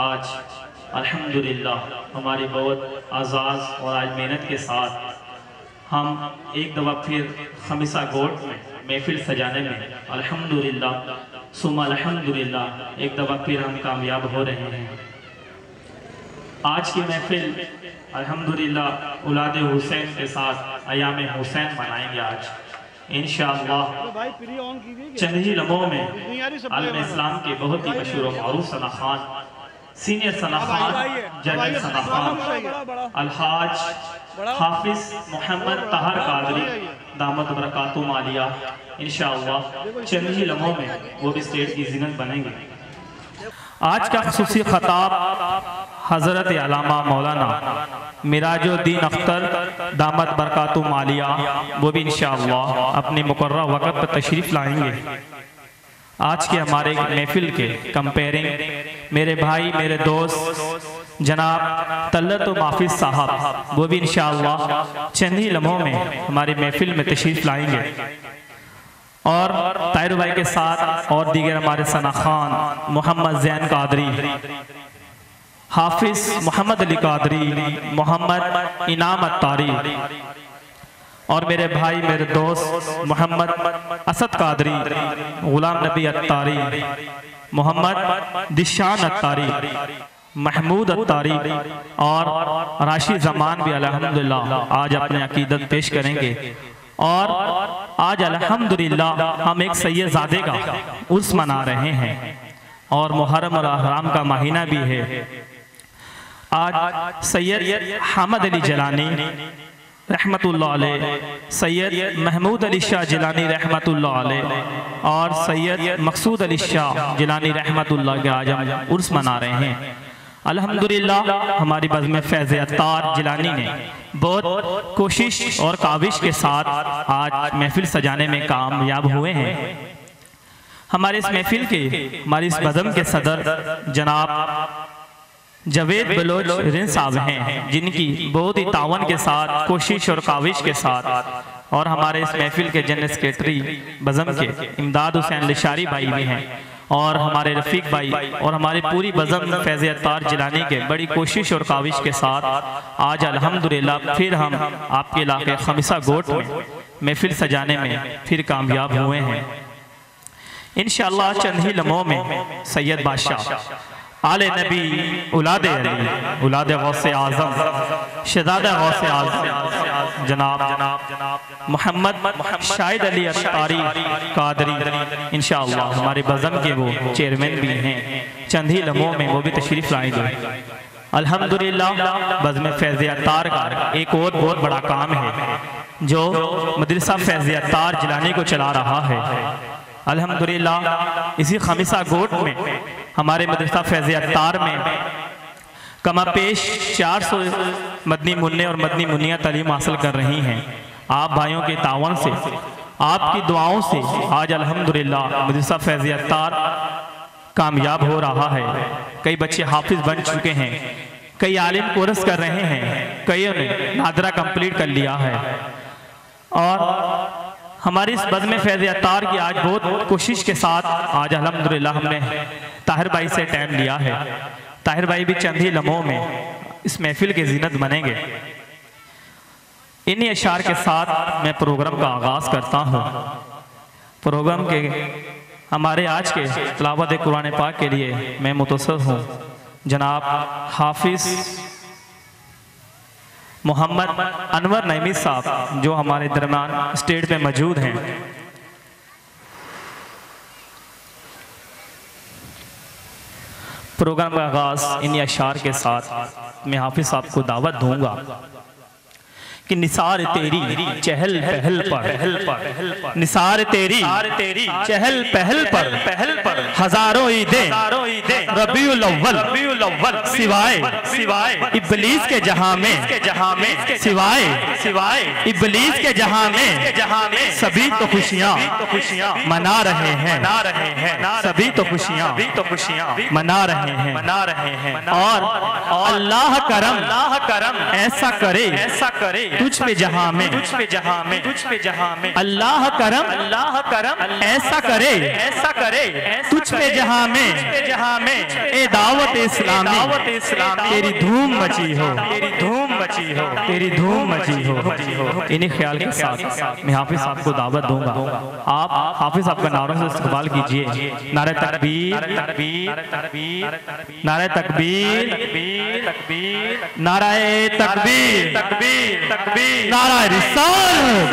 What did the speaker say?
आज अल्हम्दुलिल्लाह हमारी बहुत आज़ाज़ और आज मेहनत के साथ हम एक दफ़ा फिर खमिसा गोट में महफिल सजाने में अल्हम्दुलिल्लाह सुम्मा अल्हम्दुलिल्लाह एक दफ़ा फिर हम कामयाब हो रहे हैं। आज की महफिल अल्हम्दुलिल्लाह औलाद हुसैन के साथ अयाम हुसैन मनाएंगे आज इंशाअल्लाह। चंद ही लम्हों में आलम इस्लाम के बहुत ही मशहूर और मारूफ सना खान, सीनियर सना खान, जनरल सना खान अलहाज हाफिज मोहम्मद ताहर कादरी दामत बरकातुहू मालिया इंशाअल्लाह चंद ही लम्हों में वो भी स्टेट की ज़ीनत बनेंगे। आज का खुसूसी खताब हज़रत अल्लामा मौलाना मिराजुद्दीन अख्तर दामत बरकातुहू मालिया वो भी इंशाअल्लाह अपने मुकर्रर वक़्त पर तशरीफ़ लाएंगे। आज के हमारे महफिल के कंपेयरिंग मेरे भाई मेरे दोस्त जनाब तल्लत माफिज साहब वो भी इंशाअल्लाह चंद ही लम्हों में हमारी महफिल में तशरीफ़ लाएंगे और ताहिर भाई के साथ और दीगर हमारे सना खान मोहम्मद ज़ैन कादरी, हाफिज मोहम्मद अली कादरी, मोहम्मद इनाम अत्तारी और मेरे भाई मेरे दोस्त मोहम्मद असद कादरी, गुलाम नबी अत्तारी, मोहम्मद दिशान अत्तारी, महमूद अत्तारी और राशि ज़मान भी अल्हम्दुलिल्लाह आज अपने अकीदत पेश करेंगे। और आज अल्हम्दुलिल्लाह हम एक सैयदज़ादे का उर्स मना रहे हैं और मुहर्रम और हराम का महीना भी है। आज सैयद हामिद अली जिलानी रहमतुल्लाह अलैह, सैयद महमूद अली शाह जिलानी रहमतुल्लाह अलैह और सैयद मकसूद अली शाह जिलानी रहमतुल्लाह के आज हम उर्स मना रहे हैं। अल्हम्दुलिल्लाह हमारी बज़्म फैज़ अत्तार जिलानी ने बहुत कोशिश और काविश के साथ आज महफिल सजाने में कामयाब हुए हैं। हमारे इस महफिल के हमारी इस बज़्म के सदर जनाब जवेद बलोच रिन साहब हैं, जिनकी बहुत ही तावन के साथ कोशिश और काविश के साथ और हमारे इस महफिल के जनरल सेक्रेटरी बज़्म के इमदाद हुसैन लिशारी भाई भी हैं और हमारे रफ़ीक भाई और हमारी पूरी बज़्म फैज़ अत्तार जिलानी के बड़ी कोशिश और काविश के साथ आज अल्हम्दुलिल्लाह फिर हम आपके इलाके खमिसा गोट में महफिल सजाने में फिर कामयाब हुए हैं। इंशाअल्लाह चंद ही लम्हों में सैयद बादशाह आले नबी औलाद अली औलाद गौसे आज़म शहज़ादा गौसे आज़म जनाब मोहम्मद शाहिद अली अत्तारी कादरी इंशाअल्लाह हमारे बज़्म के वो चेयरमैन भी हैं। चंद ही लम्हों में वो भी तशरीफ़ लाएंगे। अल्हम्दुलिल्लाह बज़्म फैज़ अत्तार का एक और बहुत बड़ा काम है जो मदरसा फैज़ अत्तार जिलानी को चला रहा है। अल्हम्दुलिल्लाह इसी खमिसा गोट में हमारे मदरसा फैज़ अत्तार में कमा पेश 400 मदनी मुन्ने और मदनी मुन्नियाँ तालीम हासिल कर रही हैं। आप भाइयों के तावन से आपकी दुआओं से आज अल्हम्दुलिल्लाह मदरसा फैज़ अत्तार कामयाब हो रहा है। कई बच्चे हाफिज बन चुके हैं, कई आलिम कोर्स कर रहे हैं, कईयों ने नादरा कंप्लीट कर लिया है और हमारी इस बज़्म फैज़ अत्तार की आज बहुत कोशिश के साथ आज अल्हम्दुलिल्लाह हमने ताहिर भाई से टाइम लिया है। ताहिर भाई भी चंद ही लम्हों में इस महफिल के ज़ीनत बनेंगे। इन्हीं अशार के साथ मैं प्रोग्राम का आगाज़ करता हूँ। प्रोग्राम के हमारे आज के तिलावत कुरान पाक के लिए मैं मुतसर हूँ जनाब हाफिज़ मोहम्मद अनवर नईमी साहब जो हमारे दरमियान स्टेज पे मौजूद हैं। प्रोग्राम का आगाज़ इन अशार के साथ मैं हाफिज़ साहब को दावत दूंगा कि निसार तेरी चहल पहल पर, निसार तेरी चहल पहल पर हजारों ईदें रबीउल अव्वल सिवाय इब्लीस के जहां में, सिवाय इब्लीस के जहां में सभी तो खुशियां मना रहे हैं, सभी तो खुशियां मना रहे हैं। और अल्लाह करम ऐसा करे तुझ पे जहां में, अल्लाह करम ऐसा करे तुझ पे जहां में, ए दावत इस्लामी तेरी धूम मची हो, तेरी धूम मची हो। इन्हीं ख्याल के साथ मैं हाफिज साहब को दावत दूंगा, आप हाफिज साहब का नारों से इस्तकबाल कीजिए। नारे तकबीर, नारे तकबीर, नारे तकबीर, नारा रिसालत।